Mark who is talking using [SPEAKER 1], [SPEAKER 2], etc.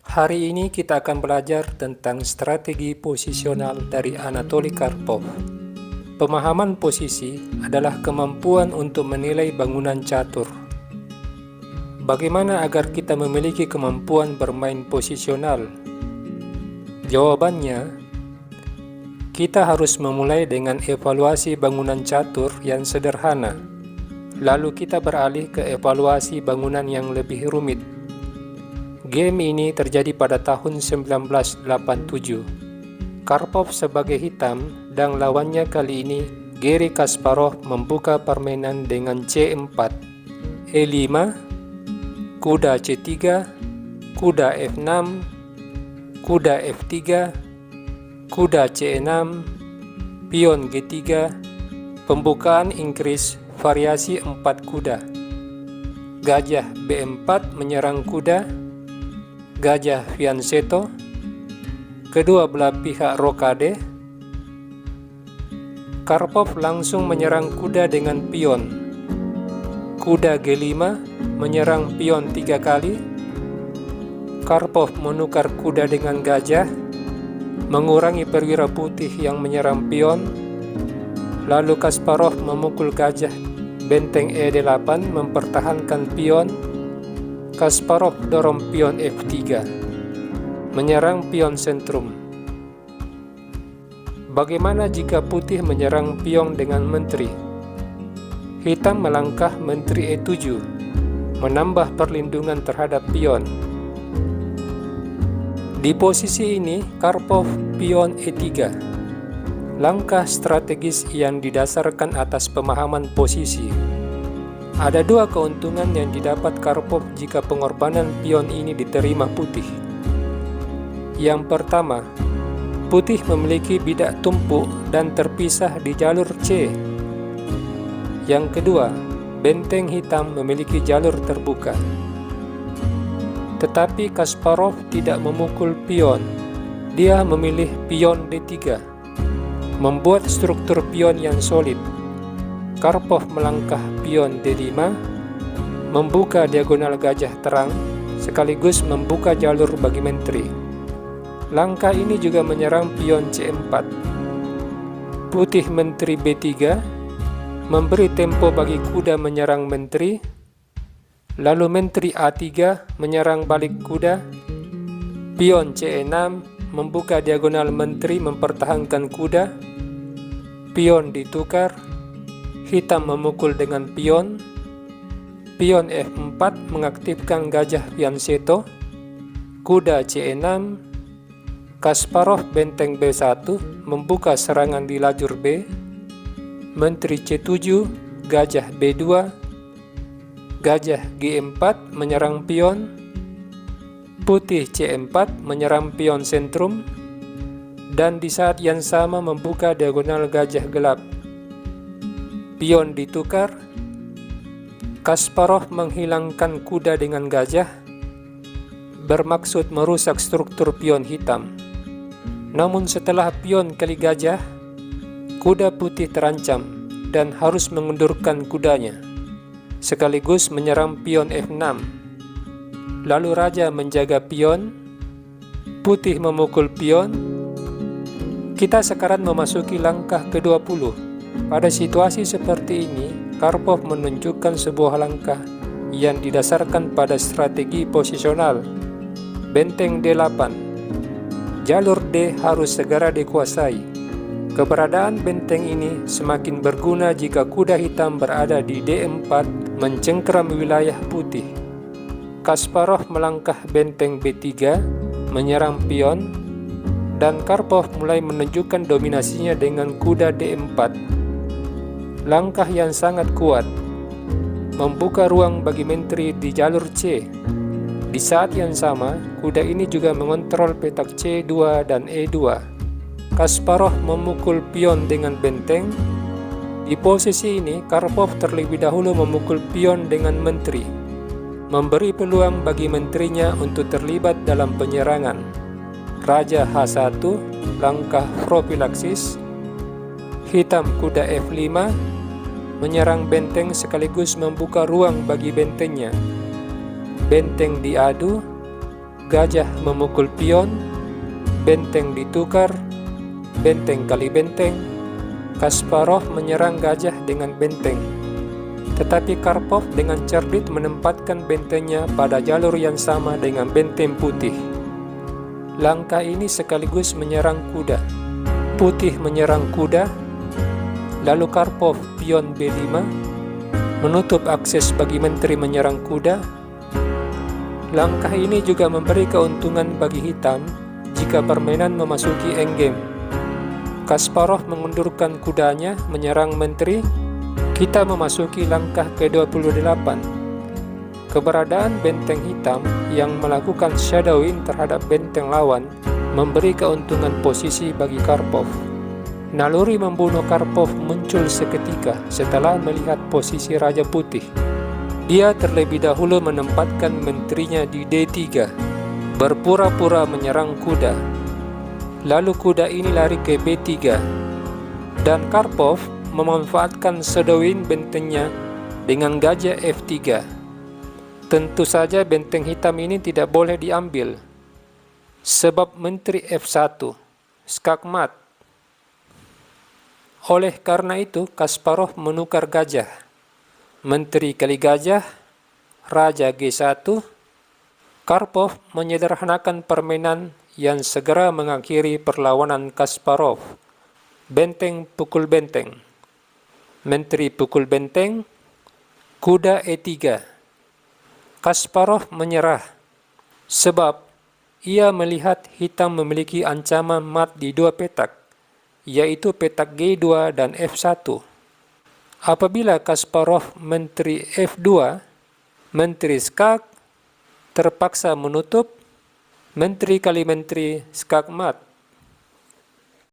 [SPEAKER 1] Hari ini kita akan belajar tentang strategi posisional dari Anatoly Karpov. Pemahaman posisi adalah kemampuan untuk menilai bangunan catur. Bagaimana agar kita memiliki kemampuan bermain posisional? Jawabannya, kita harus memulai dengan evaluasi bangunan catur yang sederhana. Lalu kita beralih ke evaluasi bangunan yang lebih rumit. Game ini terjadi pada tahun 1987. Karpov sebagai hitam dan lawannya kali ini Garry Kasparov membuka permainan dengan C4, E5, kuda C3, kuda F6, kuda F3, kuda C6, pion G3, pembukaan Inggris variasi 4 kuda, gajah B4 menyerang kuda, gajah fianchetto, kedua belah pihak rokade. Karpov langsung menyerang kuda dengan pion. Kuda G5 menyerang pion 3 kali. Karpov menukar kuda dengan gajah, mengurangi perwira putih yang menyerang pion. Lalu Kasparov memukul gajah benteng E8 mempertahankan pion. Kasparov dorong pion F3, menyerang pion sentrum. Bagaimana jika putih menyerang pion dengan menteri? Hitam melangkah menteri E7, menambah perlindungan terhadap pion. Di posisi ini, Karpov pion E3. Langkah strategis yang didasarkan atas pemahaman posisi. Ada dua keuntungan yang didapat Karpov jika pengorbanan pion ini diterima putih. Yang pertama, putih memiliki bidak tumpuk dan terpisah di jalur C. Yang kedua, benteng hitam memiliki jalur terbuka. Tetapi Kasparov tidak memukul pion. Dia memilih pion D3, membuat struktur pion yang solid. Karpov melangkah pion D5, membuka diagonal gajah terang, sekaligus membuka jalur bagi menteri. Langkah ini juga menyerang pion C4. Putih menteri B3, memberi tempo bagi kuda menyerang menteri. Lalu menteri A3 menyerang balik kuda. Pion C6 membuka diagonal menteri mempertahankan kuda. Pion ditukar. Hitam memukul dengan pion. Pion F4 mengaktifkan gajah fianchetto. Kuda C6. Kasparov benteng B1 membuka serangan di lajur B. Menteri C7, gajah B2. Gajah G4 menyerang pion. Putih C4 menyerang pion sentrum. Dan di saat yang sama membuka diagonal gajah gelap. Pion ditukar. Kasparov menghilangkan kuda dengan gajah, bermaksud merusak struktur pion hitam. Namun setelah pion kali gajah, kuda putih terancam dan harus mengundurkan kudanya, sekaligus menyerang pion F6. Lalu raja menjaga pion, putih memukul pion. Kita sekarang memasuki langkah ke-20. Pada situasi seperti ini, Karpov menunjukkan sebuah langkah yang didasarkan pada strategi posisional. Benteng D8. Jalur D harus segera dikuasai. Keberadaan benteng ini semakin berguna jika kuda hitam berada di D4 mencengkeram wilayah putih. Kasparov melangkah benteng B3, menyerang pion, dan Karpov mulai menunjukkan dominasinya dengan kuda D4. Langkah yang sangat kuat, membuka ruang bagi menteri di jalur C. Di saat yang sama, kuda ini juga mengontrol petak C2 dan E2. Kasparov memukul pion dengan benteng. Di posisi ini, Karpov terlebih dahulu memukul pion dengan menteri, memberi peluang bagi menterinya untuk terlibat dalam penyerangan. Raja H1, langkah profilaksis. Hitam kuda F5, menyerang benteng sekaligus membuka ruang bagi bentengnya. Benteng diadu, gajah memukul pion, benteng ditukar, benteng kali benteng. Kasparov menyerang gajah dengan benteng, tetapi Karpov dengan cerdik menempatkan bentengnya pada jalur yang sama dengan benteng putih. Langkah ini sekaligus menyerang kuda. Putih menyerang kuda, lalu Karpov pion B5 menutup akses bagi menteri menyerang kuda. Langkah ini juga memberi keuntungan bagi hitam jika permainan memasuki endgame. Kasparov mengundurkan kudanya menyerang menteri. Kita memasuki langkah ke-28. Keberadaan benteng hitam yang melakukan shadowing terhadap benteng lawan memberi keuntungan posisi bagi Karpov. Naluri membunuh Karpov muncul seketika setelah melihat posisi Raja Putih. Dia terlebih dahulu menempatkan menterinya di D3, berpura-pura menyerang kuda. Lalu kuda ini lari ke B3, dan Karpov memanfaatkan shadowing bentengnya dengan gajah F3. Tentu saja benteng hitam ini tidak boleh diambil, sebab menteri F1, skakmat. Oleh karena itu, Kasparov menukar gajah. Menteri kali gajah, Raja G1. Karpov menyederhanakan permainan yang segera mengakhiri perlawanan Kasparov. Benteng pukul benteng, menteri pukul benteng, kuda E3. Kasparov menyerah, sebab ia melihat hitam memiliki ancaman mat di dua petak, yaitu petak G2 dan F1. Apabila Kasparov menteri F2, menteri skak terpaksa menutup, menteri kali menteri skakmat.